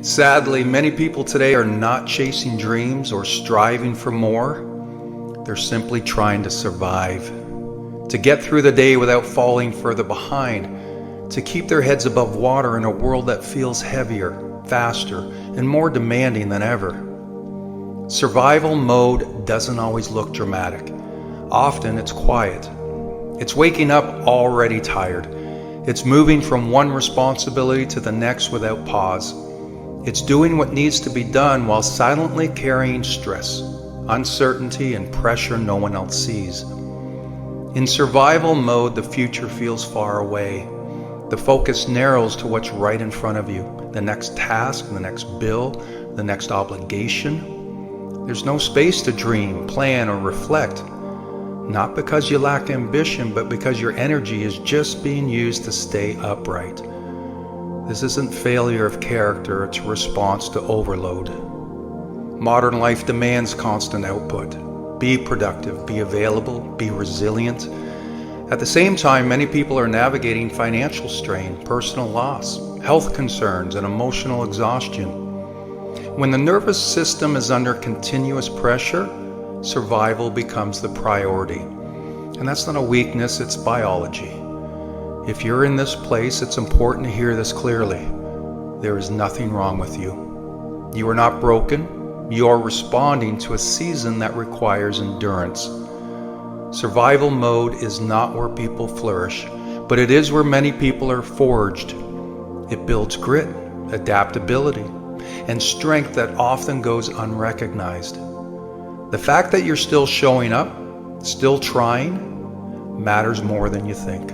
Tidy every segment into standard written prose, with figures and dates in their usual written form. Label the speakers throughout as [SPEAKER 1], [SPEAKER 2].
[SPEAKER 1] Sadly, many people today are not chasing dreams or striving for more. They're simply trying to survive, to get through the day without falling further behind, to keep their heads above water in a world that feels heavier, faster, and more demanding than ever. Survival mode doesn't always look dramatic. Often it's quiet. It's waking up already tired. It's moving from one responsibility to the next without pause. It's doing what needs to be done while silently carrying stress, uncertainty, and pressure no one else sees. In survival mode, the future feels far away. The focus narrows to what's right in front of you, the next task, the next bill, the next obligation. There's no space to dream, plan, or reflect. Not because you lack ambition, but because your energy is just being used to stay upright. This isn't failure of character, it's a response to overload. Modern life demands constant output. Be productive, be available, be resilient. At the same time, many people are navigating financial strain, personal loss, health concerns, and emotional exhaustion. When the nervous system is under continuous pressure, survival becomes the priority. And that's not a weakness, it's biology. If you're in this place, it's important to hear this clearly. There is nothing wrong with you. You are not broken. You are responding to a season that requires endurance. Survival mode is not where people flourish, but it is where many people are forged. It builds grit, adaptability, and strength that often goes unrecognized. The fact that you're still showing up, still trying, matters more than you think.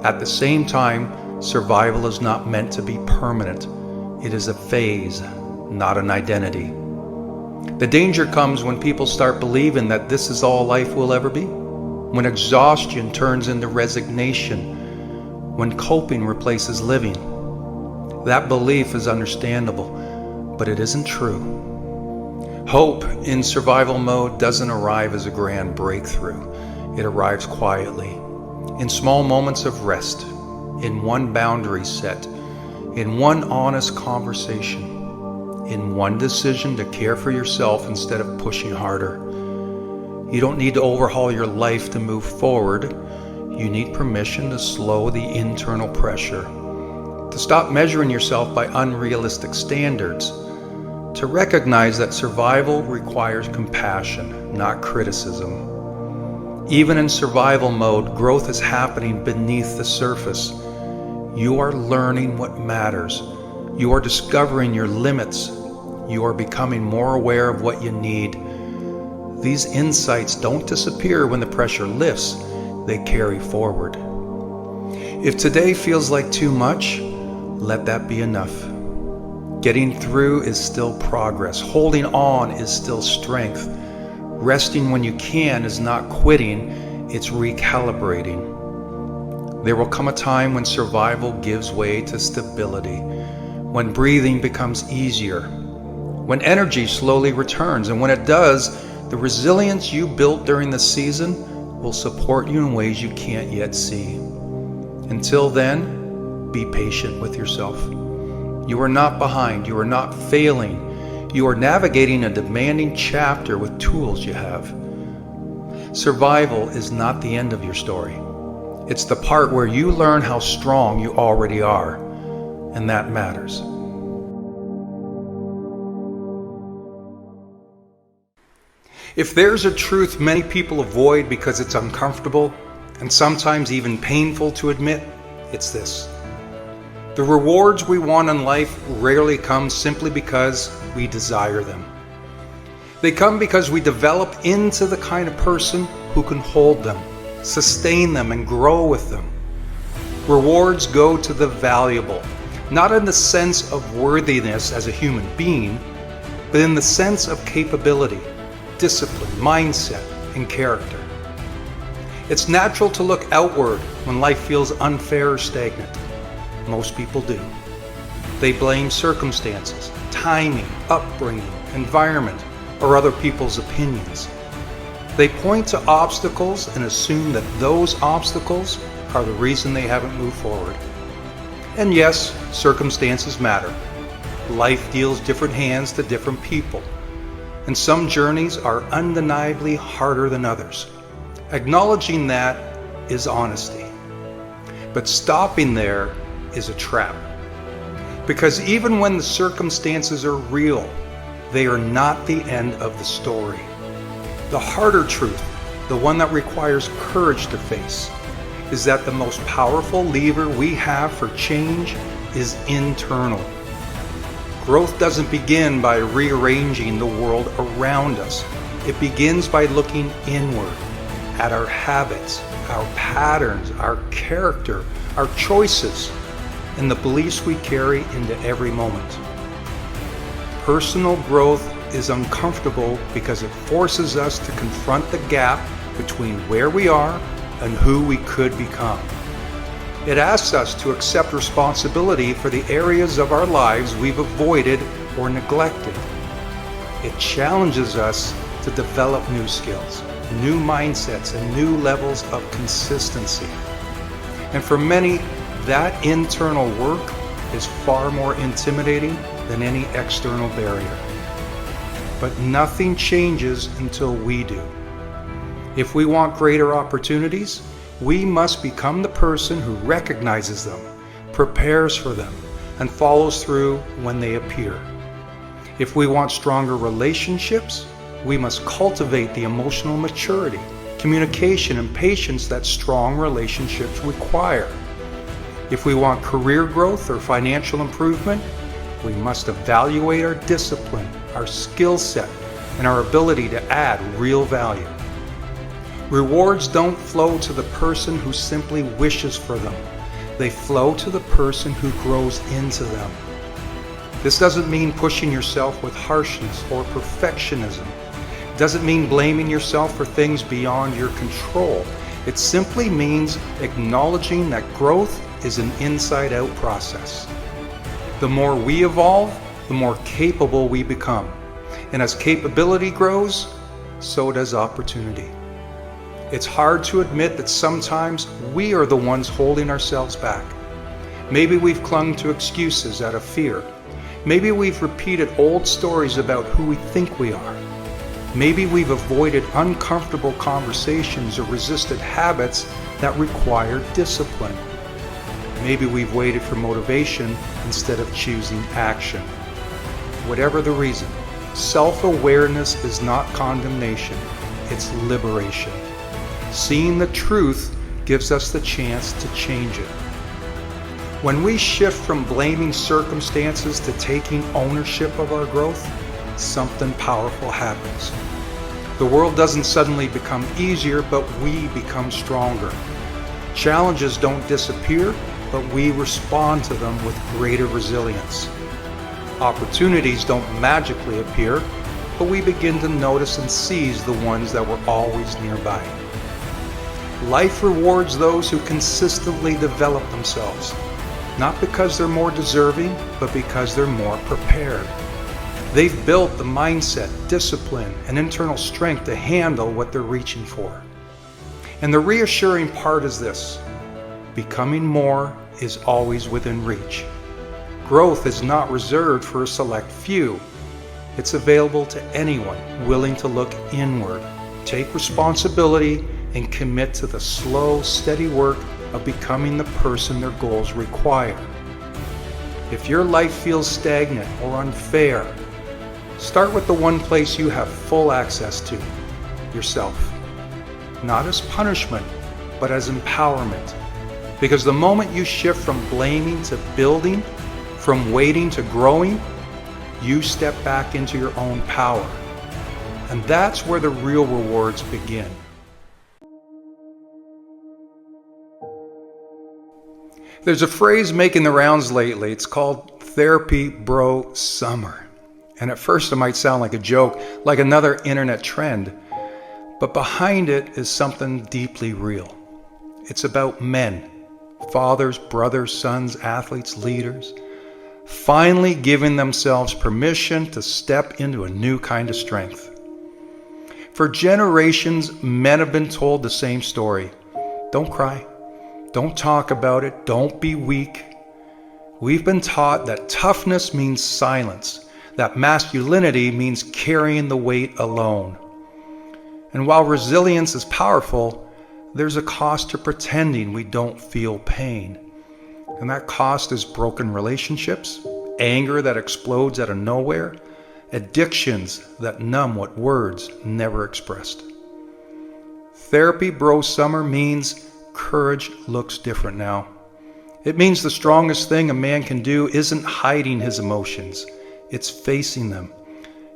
[SPEAKER 1] At the same time, survival is not meant to be permanent. It is a phase, not an identity. The danger comes when people start believing that this is all life will ever be, when exhaustion turns into resignation, when coping replaces living. That belief is understandable, but it isn't true. Hope in survival mode doesn't arrive as a grand breakthrough. It arrives quietly, in small moments of rest, in one boundary set, in one honest conversation, in one decision to care for yourself instead of pushing harder. You don't need to overhaul your life to move forward. You need permission to slow the internal pressure, to stop measuring yourself by unrealistic standards, to recognize that survival requires compassion, not criticism. Even in survival mode, growth is happening beneath the surface. You are learning what matters. You are discovering your limits. You are becoming more aware of what you need. These insights don't disappear when the pressure lifts. They carry forward. If today feels like too much, let that be enough. Getting through is still progress. Holding on is still strength. Resting when you can is not quitting, it's recalibrating. There will come a time when survival gives way to stability, when breathing becomes easier, when energy slowly returns, and when it does, the resilience you built during the season will support you in ways you can't yet see. Until then, be patient with yourself. You are not behind, you are not failing. You are navigating a demanding chapter with tools you have. Survival is not the end of your story. It's the part where you learn how strong you already are, and that matters. If there's a truth many people avoid because it's uncomfortable and sometimes even painful to admit, it's this. The rewards we want in life rarely come simply because we desire them. They come because we develop into the kind of person who can hold them, sustain them, and grow with them. Rewards go to the valuable, not in the sense of worthiness as a human being, but in the sense of capability, discipline, mindset, and character. It's natural to look outward when life feels unfair or stagnant. Most people do. They blame circumstances, timing, upbringing, environment, or other people's opinions. They point to obstacles and assume that those obstacles are the reason they haven't moved forward. And yes, circumstances matter. Life deals different hands to different people, and some journeys are undeniably harder than others. Acknowledging that is honesty. But stopping there is a trap. Because even when the circumstances are real, they are not the end of the story. The harder truth, the one that requires courage to face, is that the most powerful lever we have for change is internal. Growth doesn't begin by rearranging the world around us. It begins by looking inward at our habits, our patterns, our character, our choices, and the beliefs we carry into every moment. Personal growth is uncomfortable because it forces us to confront the gap between where we are and who we could become. It asks us to accept responsibility for the areas of our lives we've avoided or neglected. It challenges us to develop new skills, new mindsets, and new levels of consistency. And for many, that internal work is far more intimidating than any external barrier. But nothing changes until we do. If we want greater opportunities, we must become the person who recognizes them, prepares for them, and follows through when they appear. If we want stronger relationships, we must cultivate the emotional maturity, communication, and patience that strong relationships require. If we want career growth or financial improvement, we must evaluate our discipline, our skill set, and our ability to add real value. Rewards don't flow to the person who simply wishes for them. They flow to the person who grows into them. This doesn't mean pushing yourself with harshness or perfectionism. It doesn't mean blaming yourself for things beyond your control. It simply means acknowledging that growth is an inside-out process. The more we evolve, the more capable we become. And as capability grows, so does opportunity. It's hard to admit that sometimes we are the ones holding ourselves back. Maybe we've clung to excuses out of fear. Maybe we've repeated old stories about who we think we are. Maybe we've avoided uncomfortable conversations or resisted habits that require discipline. Maybe we've waited for motivation instead of choosing action. Whatever the reason, self-awareness is not condemnation, it's liberation. Seeing the truth gives us the chance to change it. When we shift from blaming circumstances to taking ownership of our growth, something powerful happens. The world doesn't suddenly become easier, but we become stronger. Challenges don't disappear, but we respond to them with greater resilience. Opportunities don't magically appear, but we begin to notice and seize the ones that were always nearby. Life rewards those who consistently develop themselves, not because they're more deserving, but because they're more prepared. They've built the mindset, discipline, and internal strength to handle what they're reaching for. And the reassuring part is this: becoming more is always within reach. Growth is not reserved for a select few. It's available to anyone willing to look inward, take responsibility, and commit to the slow, steady work of becoming the person their goals require. If your life feels stagnant or unfair, start with the one place you have full access to, yourself. Not as punishment, but as empowerment. Because the moment you shift from blaming to building, from waiting to growing, you step back into your own power. And that's where the real rewards begin. There's a phrase making the rounds lately. It's called Therapy Bro Summer. And at first it might sound like a joke, like another internet trend. But behind it is something deeply real. It's about men, fathers, brothers, sons, athletes, leaders, finally giving themselves permission to step into a new kind of strength. For generations, men have been told the same story. Don't cry. Don't talk about it. Don't be weak. We've been taught that toughness means silence, that masculinity means carrying the weight alone. And while resilience is powerful, there's a cost to pretending we don't feel pain. And that cost is broken relationships, anger that explodes out of nowhere, addictions that numb what words never expressed. Therapy Bro Summer means courage looks different now. It means the strongest thing a man can do isn't hiding his emotions, it's facing them.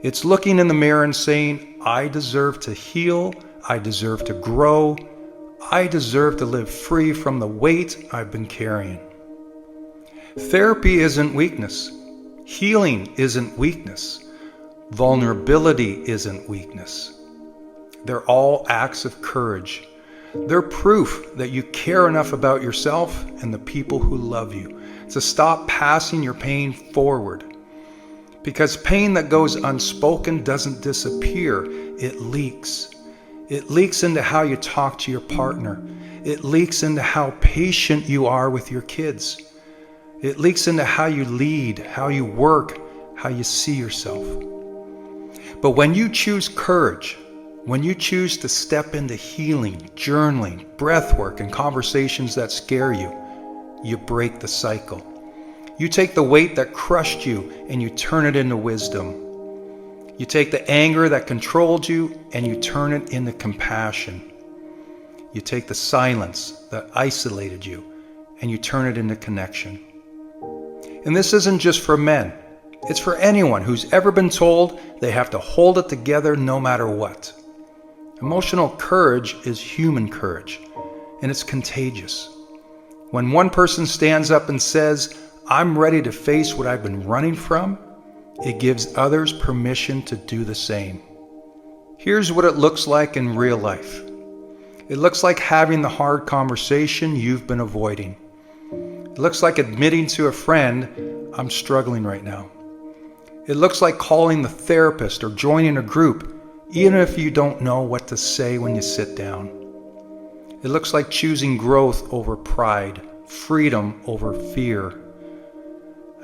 [SPEAKER 1] It's looking in the mirror and saying, I deserve to heal, I deserve to grow, I deserve to live free from the weight I've been carrying. Therapy isn't weakness. Healing isn't weakness. Vulnerability isn't weakness. They're all acts of courage. They're proof that you care enough about yourself and the people who love you to stop passing your pain forward. Because pain that goes unspoken doesn't disappear, it leaks. It leaks into how you talk to your partner. It leaks into how patient you are with your kids. It leaks into how you lead, how you work, how you see yourself. But when you choose courage, when you choose to step into healing, journaling, breath work, and conversations that scare you, you break the cycle. You take the weight that crushed you and you turn it into wisdom. You take the anger that controlled you and you turn it into compassion. You take the silence that isolated you and you turn it into connection. And this isn't just for men. It's for anyone who's ever been told they have to hold it together no matter what. Emotional courage is human courage, and it's contagious. When one person stands up and says, I'm ready to face what I've been running from, it gives others permission to do the same. Here's what it looks like in real life. It looks like having the hard conversation you've been avoiding. It looks like admitting to a friend, I'm struggling right now. It looks like calling the therapist or joining a group, even if you don't know what to say when you sit down. It looks like choosing growth over pride, freedom over fear.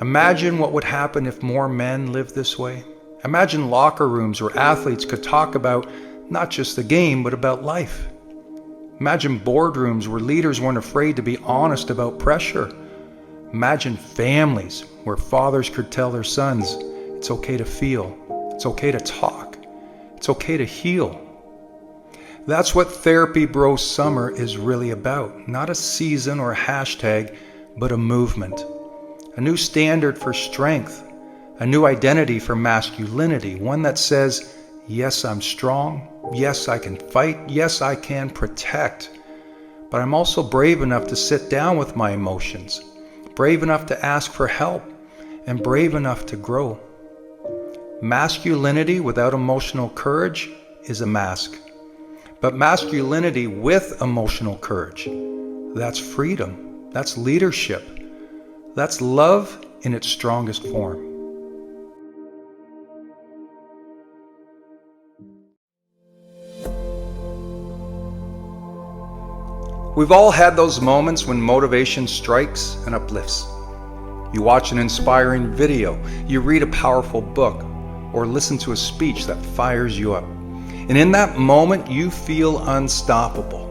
[SPEAKER 1] Imagine what would happen if more men lived this way. Imagine locker rooms where athletes could talk about not just the game, but about life. Imagine boardrooms where leaders weren't afraid to be honest about pressure. Imagine families where fathers could tell their sons, it's okay to feel, it's okay to talk, it's okay to heal. That's what Therapy Bro Summer is really about. Not a season or a hashtag, but a movement. A new standard for strength, a new identity for masculinity, one that says, yes, I'm strong, yes, I can fight, yes, I can protect, but I'm also brave enough to sit down with my emotions, brave enough to ask for help, and brave enough to grow. Masculinity without emotional courage is a mask, but masculinity with emotional courage, that's freedom, that's leadership. That's love in its strongest form. We've all had those moments when motivation strikes and uplifts. You watch an inspiring video, you read a powerful book, or listen to a speech that fires you up. And in that moment, you feel unstoppable.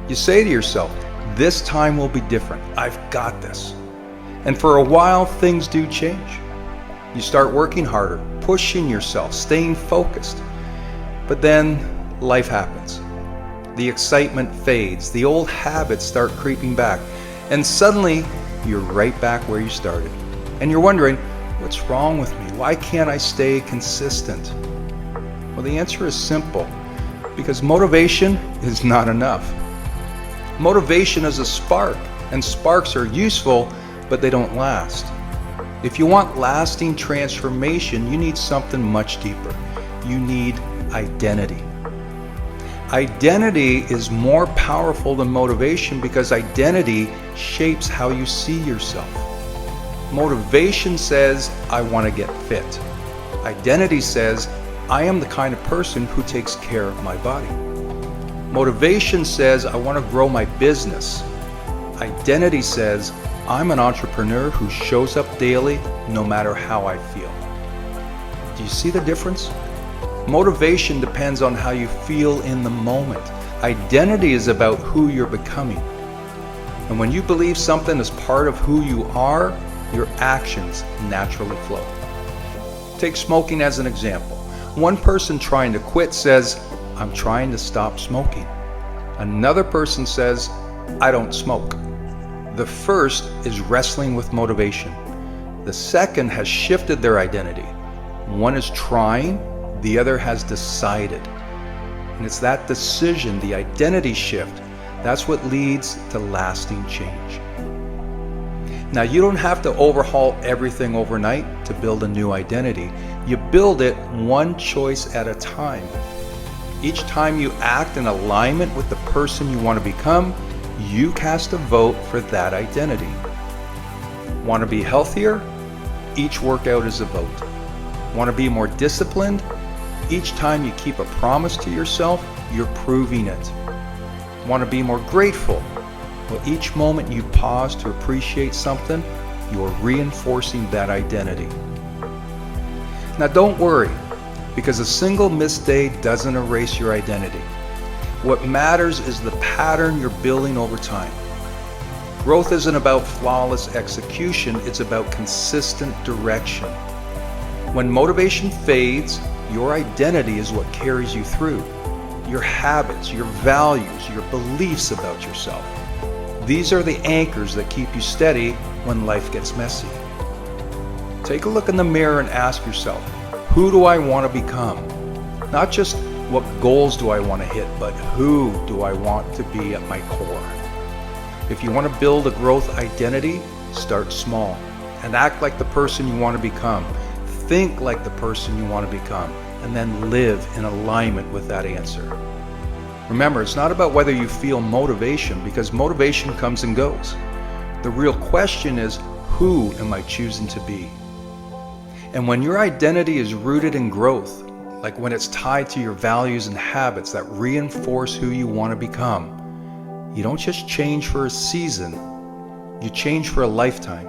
[SPEAKER 1] You say to yourself, this time will be different. I've got this. And for a while, things do change. You start working harder, pushing yourself, staying focused. But then life happens. The excitement fades, the old habits start creeping back, and suddenly you're right back where you started. And you're wondering, what's wrong with me? Why can't I stay consistent? Well, the answer is simple, because motivation is not enough. Motivation is a spark, and sparks are useful, but they don't last. If you want lasting transformation, you need something much deeper. You need identity. Identity is more powerful than motivation because identity shapes how you see yourself. Motivation says, I want to get fit. Identity says, I am the kind of person who takes care of my body. Motivation says, I want to grow my business. Identity says, I'm an entrepreneur who shows up daily no matter how I feel. Do you see the difference? Motivation depends on how you feel in the moment. Identity is about who you're becoming. And when you believe something is part of who you are, your actions naturally flow. Take smoking as an example. One person trying to quit says, "I'm trying to stop smoking." Another person says, "I don't smoke." The first is wrestling with motivation. The second has shifted their identity. One is trying, the other has decided. And it's that decision, the identity shift, that's what leads to lasting change. Now, you don't have to overhaul everything overnight to build a new identity. You build it one choice at a time. Each time you act in alignment with the person you want to become, you cast a vote for that identity. Want to be healthier? Each workout is a vote. Want to be more disciplined? Each time you keep a promise to yourself, you're proving it. Want to be more grateful? Well, each moment you pause to appreciate something, you're reinforcing that identity. Now, don't worry, because a single missed day doesn't erase your identity. What matters is the pattern you're building over time. Growth isn't about flawless execution, it's about consistent direction. When motivation fades, your identity is what carries you through. Your habits, your values, your beliefs about yourself. These are the anchors that keep you steady when life gets messy. Take a look in the mirror and ask yourself, who do I want to become? Not just what goals do I want to hit, but who do I want to be at my core? If you want to build a growth identity, start small and act like the person you want to become. Think like the person you want to become, and then live in alignment with that answer. Remember, it's not about whether you feel motivation, because motivation comes and goes. The real question is, who am I choosing to be? And when your identity is rooted in growth, like when it's tied to your values and habits that reinforce who you want to become, you don't just change for a season, you change for a lifetime.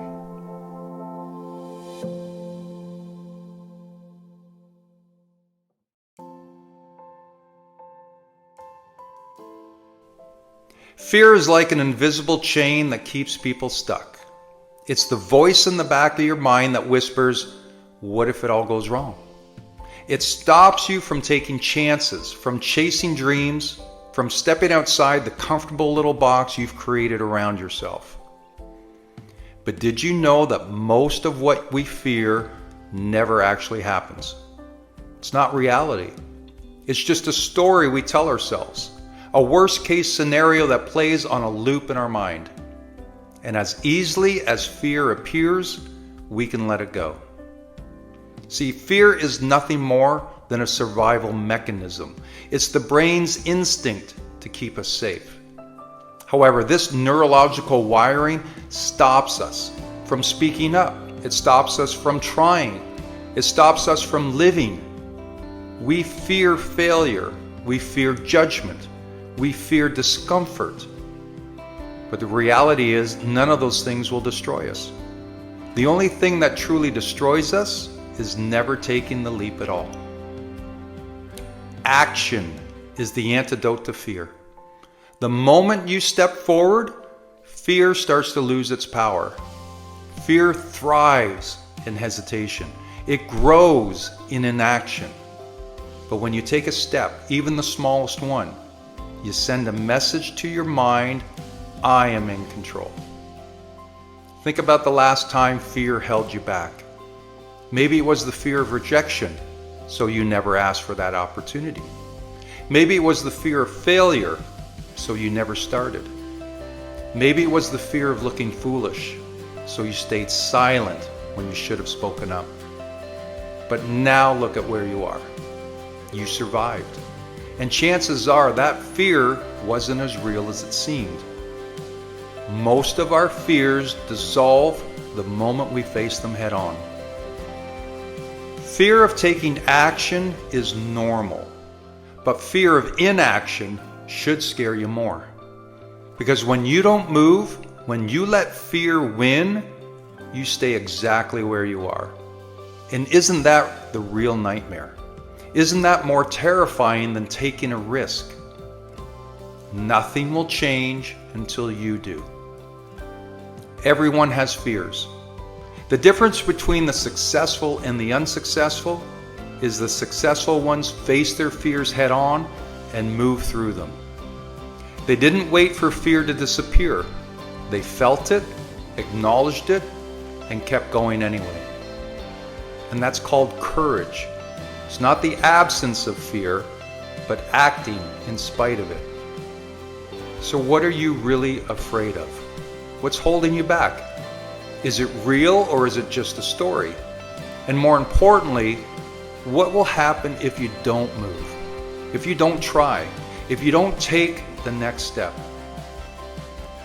[SPEAKER 1] Fear is like an invisible chain that keeps people stuck. It's the voice in the back of your mind that whispers, "What if it all goes wrong?" It stops you from taking chances, from chasing dreams, from stepping outside the comfortable little box you've created around yourself. But did you know that most of what we fear never actually happens? It's not reality. It's just a story we tell ourselves. A worst-case scenario that plays on a loop in our mind. And as easily as fear appears, we can let it go. See, fear is nothing more than a survival mechanism. It's the brain's instinct to keep us safe. However, this neurological wiring stops us from speaking up. It stops us from trying. It stops us from living. We fear failure. We fear judgment. We fear discomfort. But the reality is, none of those things will destroy us. The only thing that truly destroys us is never taking the leap at all. Action is the antidote to fear. The moment you step forward, fear starts to lose its power. Fear thrives in hesitation. It grows in inaction. But when you take a step, even the smallest one, you send a message to your mind, I am in control. Think about the last time fear held you back. Maybe it was the fear of rejection, so you never asked for that opportunity. Maybe it was the fear of failure, so you never started. Maybe it was the fear of looking foolish, so you stayed silent when you should have spoken up. But now look at where you are. You survived. And chances are that fear wasn't as real as it seemed. Most of our fears dissolve the moment we face them head on. Fear of taking action is normal, but fear of inaction should scare you more. Because when you don't move, When you let fear win, you stay exactly where you are. And isn't that the real nightmare? Isn't that more terrifying than taking a risk? Nothing will change until you do. Everyone has fears. The difference between the successful and the unsuccessful is the successful ones face their fears head on and move through them. They didn't wait for fear to disappear. They felt it, acknowledged it, and kept going anyway. And that's called courage. It's not the absence of fear, but acting in spite of it. So what are you really afraid of? What's holding you back? Is it real or is it just a story? And more importantly, what will happen if you don't move? If you don't try? If you don't take the next step?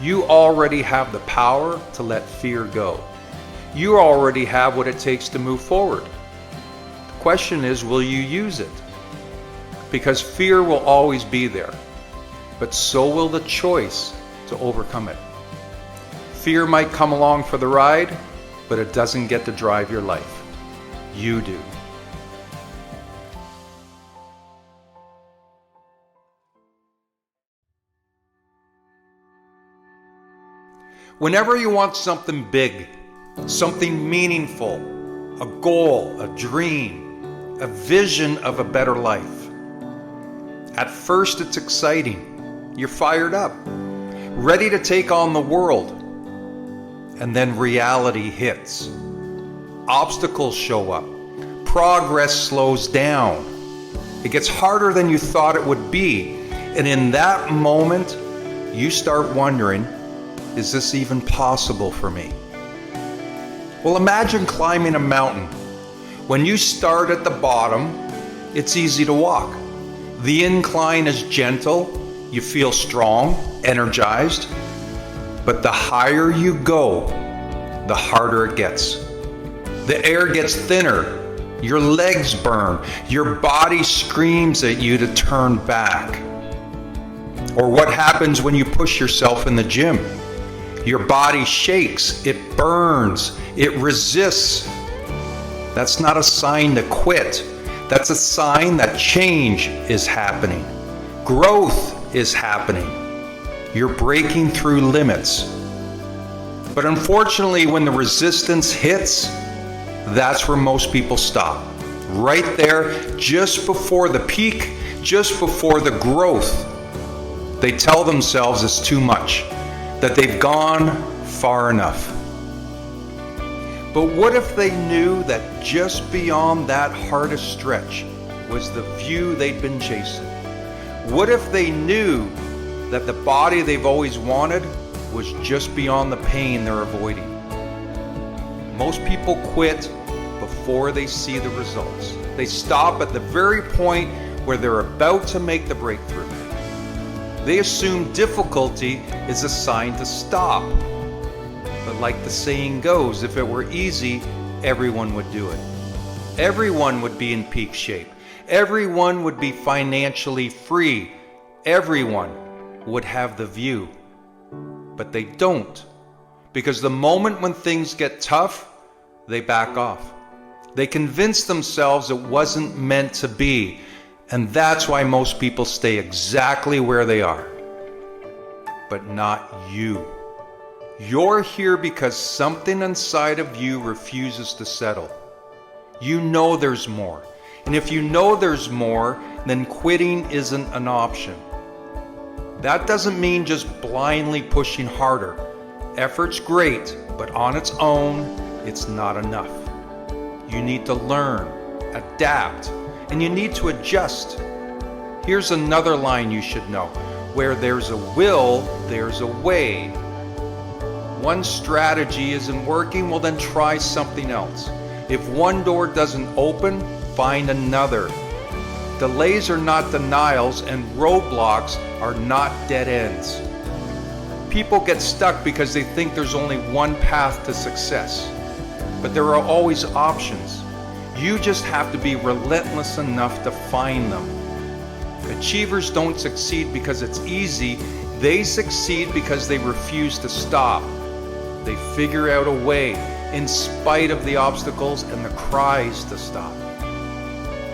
[SPEAKER 1] You already have the power to let fear go. You already have what it takes to move forward. The question is, will you use it? Because fear will always be there, but so will the choice to overcome it. Fear might come along for the ride, but it doesn't get to drive your life. You do. Whenever you want something big, something meaningful, a goal, a dream, a vision of a better life, at first it's exciting. You're fired up, ready to take on the world. And then reality hits. Obstacles show up. Progress slows down. It gets harder than you thought it would be. And in that moment, you start wondering, is this even possible for me? Well, imagine climbing a mountain. When you start at the bottom, it's easy to walk. The incline is gentle. You feel strong, energized. But the higher you go, the harder it gets. The air gets thinner. Your legs burn. Your body screams at you to turn back. Or what happens when you push yourself in the gym? Your body shakes, it burns, it resists. That's not a sign to quit. That's a sign that change is happening. Growth is happening. You're breaking through limits. But unfortunately, when the resistance hits, that's where most people stop. Right there, just before the peak, just before the growth. They tell themselves it's too much, that they've gone far enough. But what if they knew that just beyond that hardest stretch was the view they'd been chasing? What if they knew that the body they've always wanted was just beyond the pain they're avoiding? Most people quit before they see the results. They stop at the very point where they're about to make the breakthrough. They assume difficulty is a sign to stop. But like the saying goes, if it were easy, everyone would do it. Everyone would be in peak shape. Everyone would be financially free. Everyone would have the view. But they don't. Because the moment when things get tough, they back off. They convince themselves it wasn't meant to be. And that's why most people stay exactly where they are. But not you. You're here because something inside of you refuses to settle. You know there's more. And if you know there's more, then quitting isn't an option. That doesn't mean just blindly pushing harder. Effort's great, but on its own, it's not enough. You need to learn, adapt, and you need to adjust. Here's another line you should know. Where there's a will, there's a way. One strategy isn't working, well then try something else. If one door doesn't open, find another. Delays are not denials, and roadblocks are not dead ends. People get stuck because they think there's only one path to success. But there are always options. You just have to be relentless enough to find them. Achievers don't succeed because it's easy. They succeed because they refuse to stop. They figure out a way in spite of the obstacles and the cries to stop.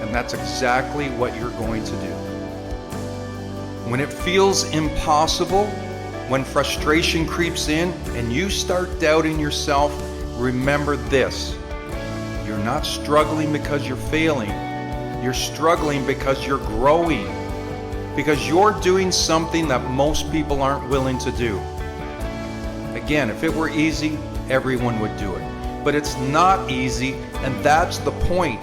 [SPEAKER 1] And that's exactly what you're going to do. When it feels impossible, when frustration creeps in and you start doubting yourself, remember this: you're not struggling because you're failing. You're struggling because you're growing, because you're doing something that most people aren't willing to do. Again, if it were easy, everyone would do it. But it's not easy, and that's the point.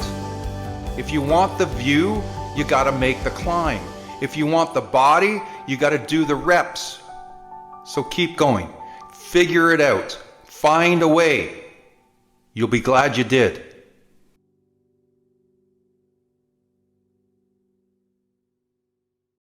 [SPEAKER 1] If you want the view, you gotta make the climb. If you want the body, you gotta do the reps. So keep going. Figure it out. Find a way. You'll be glad you did.